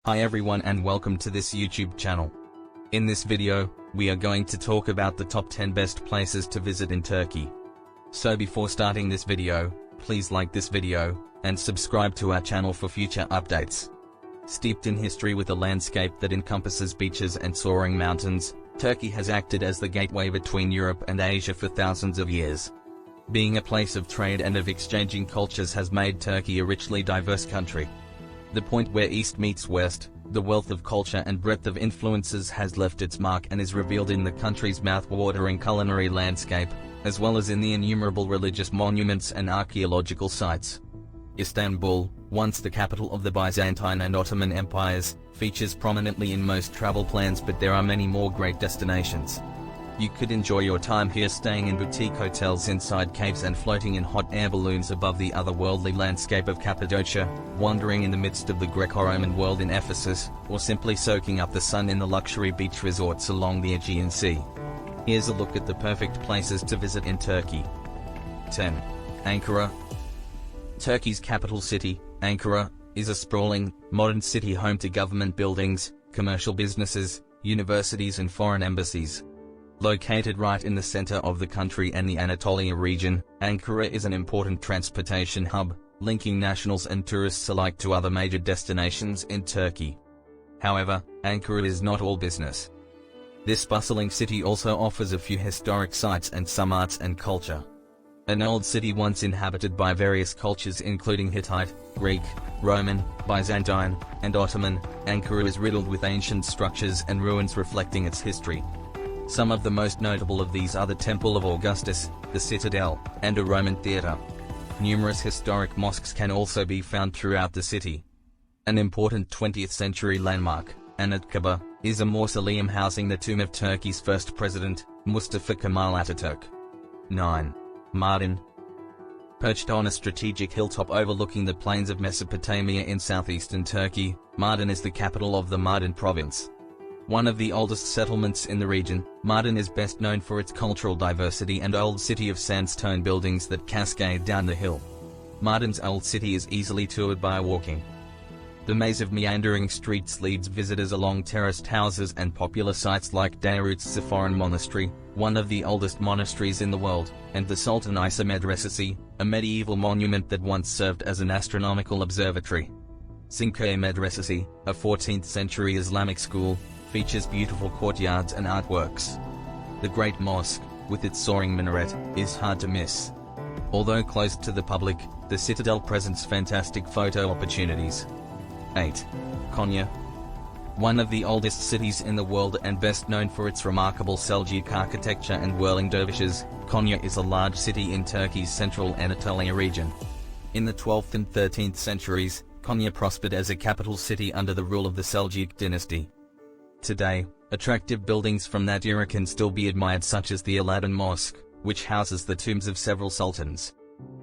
Hi everyone and welcome to this YouTube channel. In this video, we are going to talk about the top 10 best places to visit in Turkey. So before starting this video, please like this video, and subscribe to our channel for future updates. Steeped in history with a landscape that encompasses beaches and soaring mountains, Turkey has acted as the gateway between Europe and Asia for thousands of years. Being a place of trade and of exchanging cultures has made Turkey a richly diverse country. The point where East meets West, the wealth of culture and breadth of influences has left its mark and is revealed in the country's mouth-watering culinary landscape, as well as in the innumerable religious monuments and archaeological sites. Istanbul, once the capital of the Byzantine and Ottoman empires, features prominently in most travel plans, but there are many more great destinations. You could enjoy your time here staying in boutique hotels inside caves and floating in hot air balloons above the otherworldly landscape of Cappadocia, wandering in the midst of the Greco-Roman world in Ephesus, or simply soaking up the sun in the luxury beach resorts along the Aegean Sea. Here's a look at the perfect places to visit in Turkey. 10. Ankara. Turkey's capital city, Ankara, is a sprawling, modern city home to government buildings, commercial businesses, universities and foreign embassies. Located right in the center of the country and the Anatolia region, Ankara is an important transportation hub, linking nationals and tourists alike to other major destinations in Turkey. However, Ankara is not all business. This bustling city also offers a few historic sites and some arts and culture. An old city once inhabited by various cultures including Hittite, Greek, Roman, Byzantine, and Ottoman, Ankara is riddled with ancient structures and ruins reflecting its history. Some of the most notable of these are the Temple of Augustus, the Citadel, and a Roman theatre. Numerous historic mosques can also be found throughout the city. An important 20th century landmark, Anıtkabir, is a mausoleum housing the tomb of Turkey's first president, Mustafa Kemal Atatürk. 9. Mardin. Perched on a strategic hilltop overlooking the plains of Mesopotamia in southeastern Turkey, Mardin is the capital of the Mardin province. One of the oldest settlements in the region, Mardin is best known for its cultural diversity and old city of sandstone buildings that cascade down the hill. Mardin's old city is easily toured by walking. The maze of meandering streets leads visitors along terraced houses and popular sites like Dairut Safaran Monastery, one of the oldest monasteries in the world, and the Sultan Isa Medresesi, a medieval monument that once served as an astronomical observatory. Sinke Medresesi, a 14th century Islamic school, features beautiful courtyards and artworks. The Great Mosque, with its soaring minaret, is hard to miss. Although closed to the public, the Citadel presents fantastic photo opportunities. 8. Konya. One of the oldest cities in the world and best known for its remarkable Seljuk architecture and whirling dervishes, Konya is a large city in Turkey's central Anatolia region. In the 12th and 13th centuries, Konya prospered as a capital city under the rule of the Seljuk dynasty. Today, attractive buildings from that era can still be admired, such as the Aladdin Mosque, which houses the tombs of several sultans.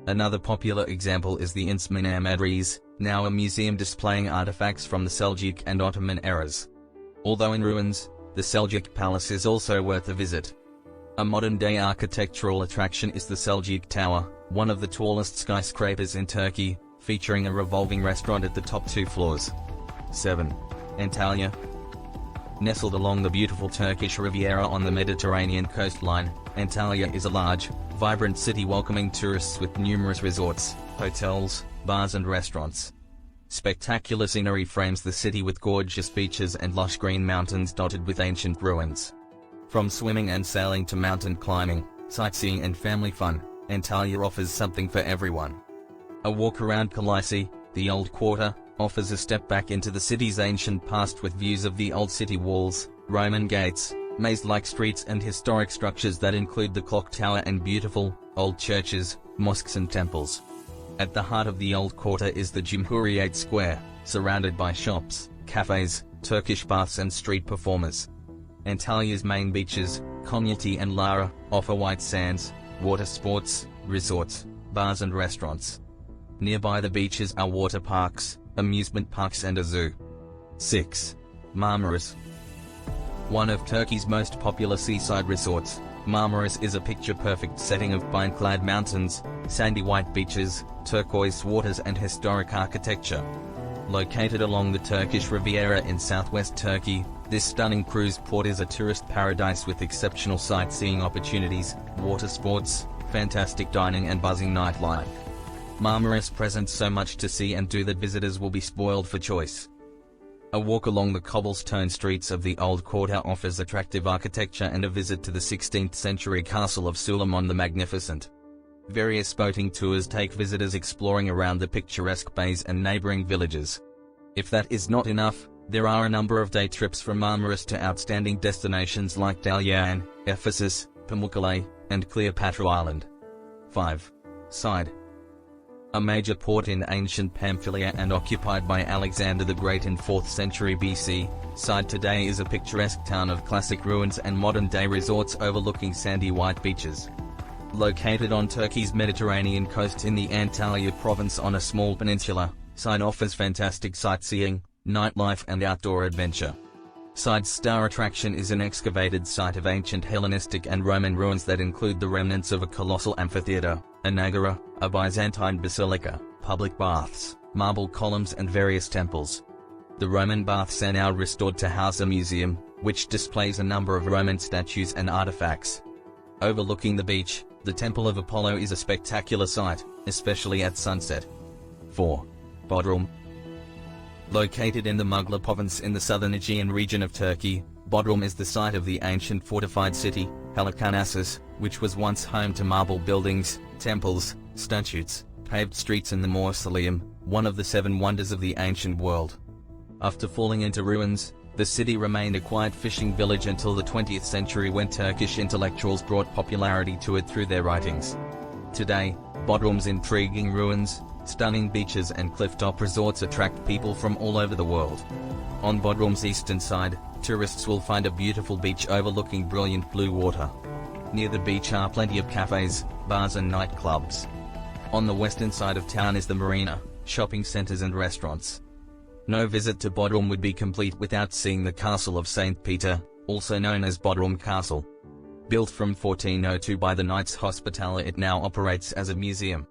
Another popular example is the Insminer Madriz, now a museum displaying artifacts from the Seljuk and Ottoman eras. Although in ruins, the Seljuk Palace is also worth a visit. A modern-day architectural attraction is the Seljuk Tower, one of the tallest skyscrapers in Turkey, featuring a revolving restaurant at the top 2 floors. 7. Antalya. Nestled along the beautiful Turkish Riviera on the Mediterranean coastline, Antalya is a large, vibrant city welcoming tourists with numerous resorts, hotels, bars and restaurants. Spectacular scenery frames the city with gorgeous beaches and lush green mountains dotted with ancient ruins. From swimming and sailing to mountain climbing, sightseeing and family fun, Antalya offers something for everyone. A walk around Kilise, the Old Quarter, offers a step back into the city's ancient past with views of the old city walls, Roman gates, maze-like streets and historic structures that include the clock tower and beautiful, old churches, mosques and temples. At the heart of the Old Quarter is the Cumhuriyet Square, surrounded by shops, cafes, Turkish baths and street performers. Antalya's main beaches, Konyaaltı and Lara, offer white sands, water sports, resorts, bars and restaurants. Nearby the beaches are water parks, amusement parks and a zoo. 6. Marmaris. One of Turkey's most popular seaside resorts, Marmaris is a picture-perfect setting of pine-clad mountains, sandy white beaches, turquoise waters and historic architecture. Located along the Turkish Riviera in southwest Turkey, this stunning cruise port is a tourist paradise with exceptional sightseeing opportunities, water sports, fantastic dining and buzzing nightlife. Marmaris presents so much to see and do that visitors will be spoiled for choice. A walk along the cobblestone streets of the old quarter offers attractive architecture and a visit to the 16th century castle of Suleiman the Magnificent. Various boating tours take visitors exploring around the picturesque bays and neighboring villages. If that is not enough, there are a number of day trips from Marmaris to outstanding destinations like Dalyan, Ephesus, Pamukkale, and Cleopatra Island. 5. Side. A major port in ancient Pamphylia and occupied by Alexander the Great in 4th century BC, Side today is a picturesque town of classic ruins and modern-day resorts overlooking sandy white beaches. Located on Turkey's Mediterranean coast in the Antalya province on a small peninsula, Side offers fantastic sightseeing, nightlife and outdoor adventure. Side's star attraction is an excavated site of ancient Hellenistic and Roman ruins that include the remnants of a colossal amphitheater, an agora, a Byzantine basilica, public baths, marble columns and various temples. The Roman baths are now restored to house a museum, which displays a number of Roman statues and artifacts. Overlooking the beach, the Temple of Apollo is a spectacular sight, especially at sunset. 4. Bodrum. Located in the Mughal province in the southern Aegean region of Turkey, Bodrum is the site of the ancient fortified city, Halikarnassus, which was once home to marble buildings, temples, statues, paved streets and the mausoleum, one of the 7 wonders of the ancient world. After falling into ruins, the city remained a quiet fishing village until the 20th century when Turkish intellectuals brought popularity to it through their writings. Today, Bodrum's intriguing ruins, stunning beaches and cliff-top resorts attract people from all over the world. On Bodrum's eastern side, tourists will find a beautiful beach overlooking brilliant blue water. Near the beach are plenty of cafes, bars and nightclubs. On the western side of town is the marina, shopping centers and restaurants. No visit to Bodrum would be complete without seeing the Castle of St. Peter, also known as Bodrum Castle. Built from 1402 by the Knights Hospitaller, it now operates as a museum.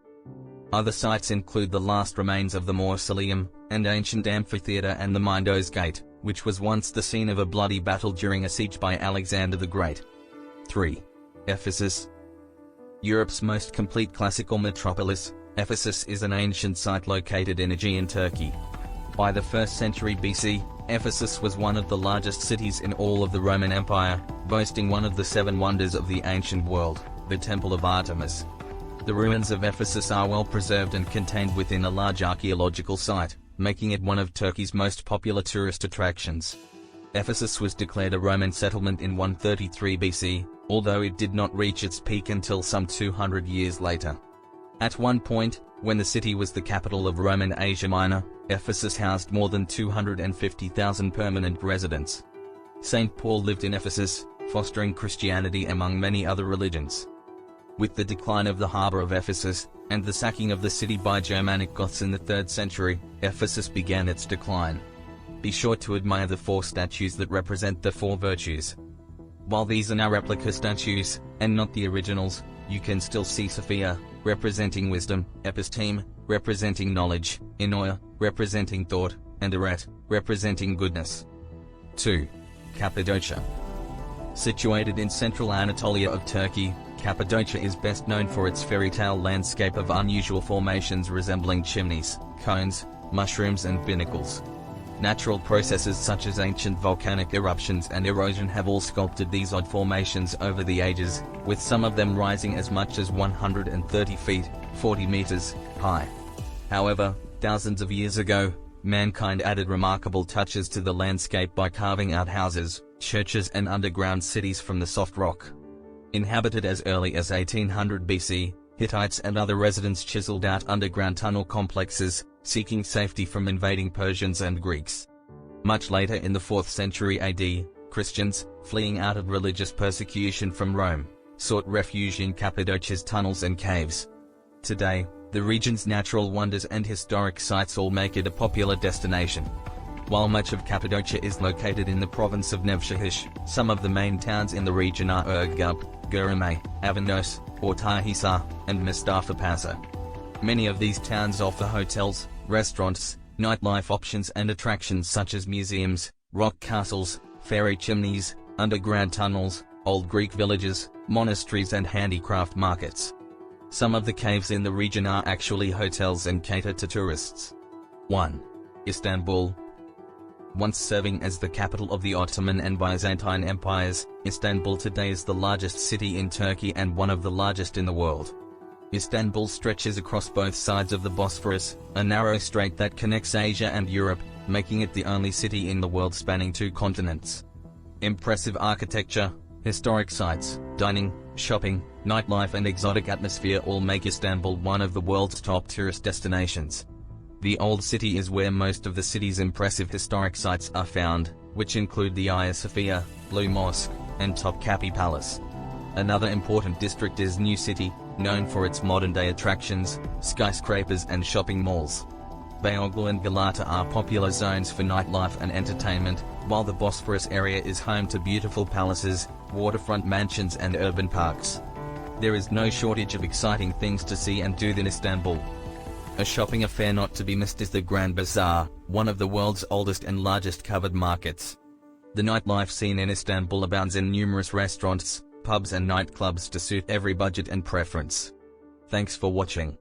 Other sites include the last remains of the mausoleum, and ancient amphitheater and the Mindo's Gate, which was once the scene of a bloody battle during a siege by Alexander the Great. 3. Ephesus. Europe's most complete classical metropolis, Ephesus is an ancient site located in Aegean Turkey. By the 1st century BC, Ephesus was one of the largest cities in all of the Roman Empire, boasting one of the 7 wonders of the ancient world, the Temple of Artemis. The ruins of Ephesus are well preserved and contained within a large archaeological site, making it one of Turkey's most popular tourist attractions. Ephesus was declared a Roman settlement in 133 BC, although it did not reach its peak until some 200 years later. At one point, when the city was the capital of Roman Asia Minor, Ephesus housed more than 250,000 permanent residents. St. Paul lived in Ephesus, fostering Christianity among many other religions. With the decline of the harbor of Ephesus, and the sacking of the city by Germanic Goths in the 3rd century, Ephesus began its decline. Be sure to admire the 4 statues that represent the 4 virtues. While these are now replica statues, and not the originals, you can still see Sophia, representing wisdom, Episteme, representing knowledge, Enoia, representing thought, and Eret, representing goodness. 2. Cappadocia. Situated in central Anatolia of Turkey, Cappadocia is best known for its fairy tale landscape of unusual formations resembling chimneys, cones, mushrooms and pinnacles. Natural processes such as ancient volcanic eruptions and erosion have all sculpted these odd formations over the ages, with some of them rising as much as 130 feet, 40 meters, high. However, thousands of years ago, mankind added remarkable touches to the landscape by carving out houses, churches and underground cities from the soft rock. Inhabited as early as 1800 BC, Hittites and other residents chiseled out underground tunnel complexes, seeking safety from invading Persians and Greeks. Much later in the 4th century AD, Christians, fleeing out of religious persecution from Rome, sought refuge in Cappadocia's tunnels and caves. Today, the region's natural wonders and historic sites all make it a popular destination. While much of Cappadocia is located in the province of Nevşehir, some of the main towns in the region are Ürgüp, Göreme, Avanos, Ortahisar, and Mustafa Pasha. Many of these towns offer hotels, restaurants, Nightlife options and attractions such as museums, rock castles, fairy chimneys, underground tunnels, old Greek villages, monasteries and handicraft markets. Some of the caves in the region are actually hotels and cater to tourists. 1. Istanbul. Once serving as the capital of the Ottoman and Byzantine empires, Istanbul today is the largest city in Turkey and one of the largest in the world. Istanbul stretches across both sides of the Bosphorus, a narrow strait that connects Asia and Europe, making it the only city in the world spanning 2 continents. Impressive architecture, historic sites, dining, shopping, nightlife and exotic atmosphere all make Istanbul one of the world's top tourist destinations. The Old City is where most of the city's impressive historic sites are found, which include the Hagia Sophia, Blue Mosque, and Topkapi Palace. Another important district is New City, known for its modern-day attractions, skyscrapers and shopping malls. Beyoğlu and Galata are popular zones for nightlife and entertainment, while the Bosphorus area is home to beautiful palaces, waterfront mansions and urban parks. There is no shortage of exciting things to see and do in Istanbul. A shopping affair not to be missed is the Grand Bazaar, one of the world's oldest and largest covered markets. The nightlife scene in Istanbul abounds in numerous restaurants, pubs and nightclubs to suit every budget and preference. Thanks for watching.